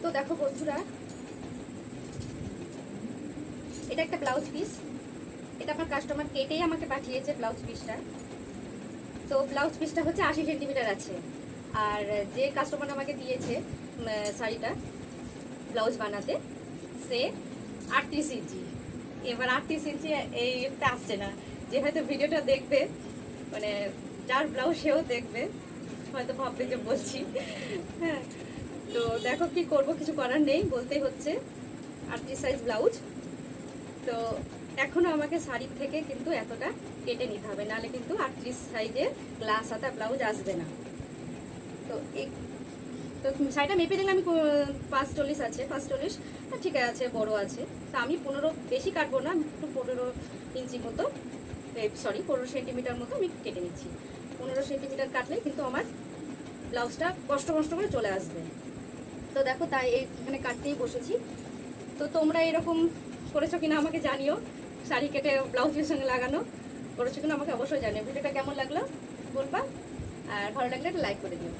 তো দেখো বন্ধুরা, এটা একটা ব্লাউজ পিস। এটা আমার কাস্টমার কেটেই আমাকে পাঠিয়েছে ব্লাউজ পিসটা। তো ব্লাউজ পিসটা হচ্ছে 80 সেন্টিমিটার আছে। আর যে কাস্টমার আমাকে দিয়েছে শাড়িটা ব্লাউজ বানাতে, সে 38 ইঞ্চি। এবার 38 ইঞ্চি এইটা আসছে না। যে হয়তো ভিডিওটা দেখবে, মানে যার ব্লাউজ সেও দেখবে, হয়তো ভাববে যে বলছি। হ্যাঁ, তো দেখো কি করব, কিছু করার নেই, বলতেই হচ্ছে। 38 সাইজ ব্লাউজ। তো এখনো আমাকে শাড়ির থেকে কিন্তু এতটা কেটে নিতে হবে, নাহলে কিন্তু 38 সাইজের গ্লাস হাতা ব্লাউজ আসবে না। তো তো শাড়িটা মেপে দিলে আমি 540 আছে, 540 ঠিক আছে, বড় আছে। তো আমি 15 বেশি কাটবো না, একটু 15 ইঞ্চি মতো, সরি 15 সেন্টিমিটার মতো আমি কেটে নিচ্ছি। 15 সেন্টিমিটার কাটলেই কিন্তু আমার ব্লাউজটা কষ্ট করে চলে আসবে। তো দেখো, তাই এখানে কাটতেই বসেছি। তো তোমরা এরকম করেছো কিনা আমাকে জানিও, শাড়ি কেটে ব্লাউজের সঙ্গে লাগানো করেছো কিনা আমাকে অবশ্যই জানিও। ভিডিওটা কেমন লাগলো বলবা, আর ভালো লাগলে একটা লাইক করে দিও।